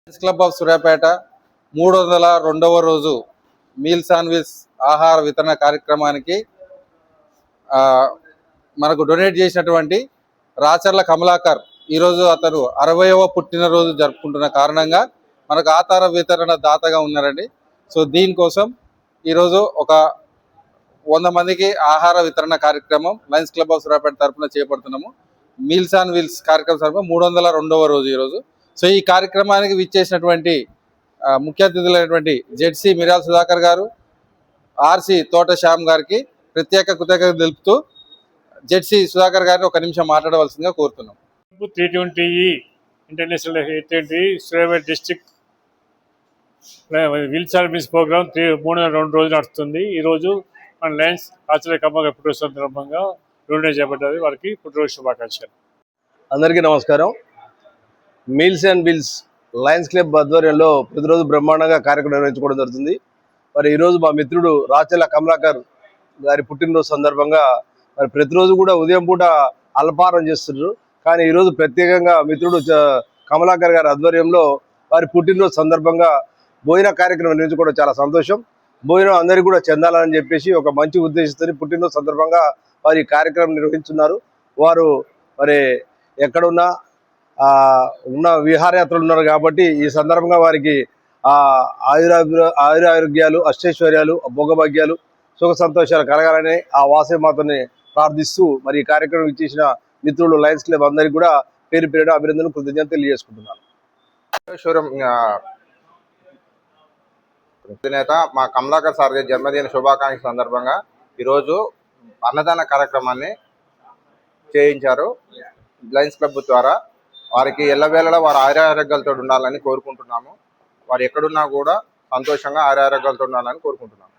Lions club of Suryapet 302వ రోజు meals on wheels ఆహార వితరణ కార్యక్రమానికి మనకు డొనేట్ చేసినటువంటి రాచర్ల కమలాకర్ ఈరోజు అతను 60వ పుట్టినరోజు జరుపుకుంటున్న కారణంగా మనకు ఆహార వితరణ దాతగా ఉన్నారండి. సో దీనికోసం ఈరోజు ఒక 100 మందికి ఆహార వితరణ కార్యక్రమం లయన్స్ క్లబ్ ఆఫ్ సూర్యాపేట తరఫున చేపడుతున్నాము. మీల్స్ ఆన్ వీల్స్ కార్యక్రమం తరఫున 302వ రోజు ఈరోజు. సో ఈ కార్యక్రమానికి విచ్చేసినటువంటి ముఖ్య అతిథులైనటువంటి జెడ్సీ మిర్యాల సుధాకర్ గారు, ఆర్సీ తోట శ్యామ్ గారికి ప్రత్యేక కృతజ్ఞతలు తెలుపుతూ జెడ్సీ సుధాకర్ గారిని ఒక నిమిషం మాట్లాడవలసిందిగా కోరుతున్నాం. 320 international Suryapet district wheels on wheels programme 302 రోజులు నడుస్తుంది. ఈరోజు మన లయన్స్ రాచర్ల కమలాకర్ పుట్టినరోజు సందర్భంగా డొనేట్ చేయబడ్డది. వారికి పుట్టినరోజు శుభాకాంక్షలు. అందరికీ నమస్కారం. Meals and wheels Lions club ఆధ్వర్యంలో ప్రతిరోజు బ్రహ్మాండంగా కార్యక్రమం నిర్వహించుకోవడం జరుగుతుంది. మరి ఈరోజు మా మిత్రుడు రాచర్ల కమలాకర్ గారి పుట్టినరోజు సందర్భంగా మరి ప్రతిరోజు కూడా ఉదయం పూట అల్పాహారం చేస్తున్నారు. కానీ ఈరోజు ప్రత్యేకంగా మిత్రుడు కమలాకర్ గారి ఆధ్వర్యంలో వారి పుట్టినరోజు సందర్భంగా భోజన కార్యక్రమం నిర్వహించుకోవడం చాలా సంతోషం. భోజనం అందరికీ కూడా చెందాలని చెప్పేసి ఒక మంచి ఉద్దేశంతో పుట్టినరోజు సందర్భంగా వారి కార్యక్రమం నిర్వహిస్తున్నారు. వారు మరి ఎక్కడున్నా ఉన్న విహారయాత్రలు ఉన్నారు కాబట్టి ఈ సందర్భంగా వారికి ఆయురారోగ్యాలు, అష్టైశ్వర్యాలు, భోగభాగ్యాలు, సుఖ సంతోషాలు కలగాలని ఆ వాసవిమాతని ప్రార్థిస్తూ మరి ఈ కార్యక్రమం ఇచ్చేసిన మిత్రులు లయన్స్ క్లబ్ అందరికీ కూడా పేరు పేరు అభినందనలు, కృతజ్ఞతలు తెలియజేసుకుంటున్నాను. నేత మా కమలాకర్ సార్ గారి జన్మదిన శుభాకాంక్ష సందర్భంగా ఈరోజు అన్నదాన కార్యక్రమాన్ని చేయించారు లయన్స్ క్లబ్ ద్వారా. వారికి ఎల్లవేళలా వారు ఆరోగ్యాలతో ఉండాలని కోరుకుంటున్నాము. వారు ఎక్కడున్నా కూడా సంతోషంగా ఆరోగ్యాలతో ఉండాలని కోరుకుంటున్నాము.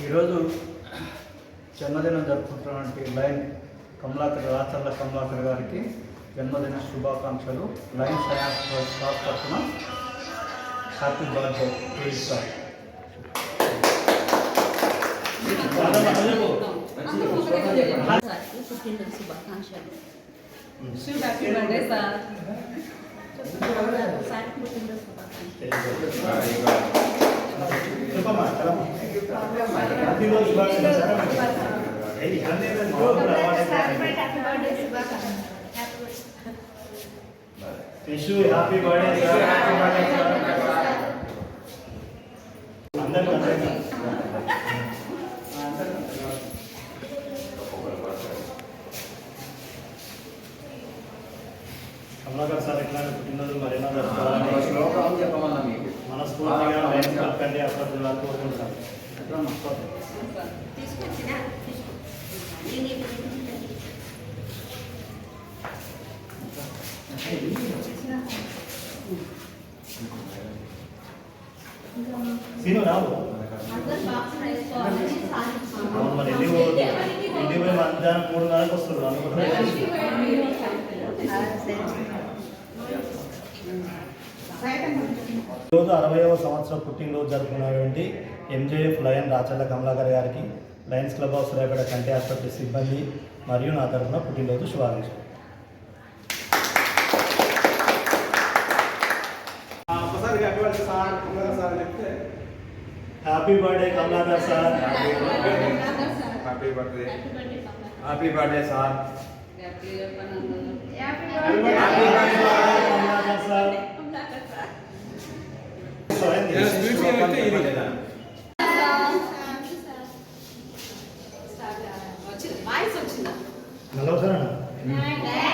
ఈరోజు జన్మదినం జరుపుకుంటున్నటువంటి లయన్ రాచర్ల కమలాకర్ గారికి జన్మదిన శుభాకాంక్షలు. లయన్ సైన్స్ స్టాఫ్ తరఫున హ్యాపీ బర్త్డే సార్. శుభాకాంక్షలు. Happy birthday sir. Happy birthday Kamalakar sir ఎట్లాంటి పుట్టినరోజు మరెన్నో జరుపుకోవాలని మనస్ఫూర్తిగా లయన్స్ క్లబ్ కంటే అప్పట్లో కోరుకుంటాం. సీను రావు అందరు బాక్స్ వేసుకోవాలని అవును మరి ఇంటికి పోయి మధ్యాహ్నం 3:30కి వస్తున్నారు ఈరోజు 60వ సంవత్సరం పుట్టినరోజు జరుపుకున్నటువంటి ఎంజేఎఫ్ లయన్ రాచర్ల కమలాకర్ గారికి లయన్స్ క్లబ్ ఆఫ్ సూర్యాపేట కంటి ఆసుపత్రి సిబ్బంది మరియు నా తరఫున పుట్టినరోజు శుభాకాంక్షలు. Happy birthday Kamalakar sir. Happy birthday. Happy birthday sir. Kamalakar sir. Voice వచ్చిందా? నలవసరా డాడీ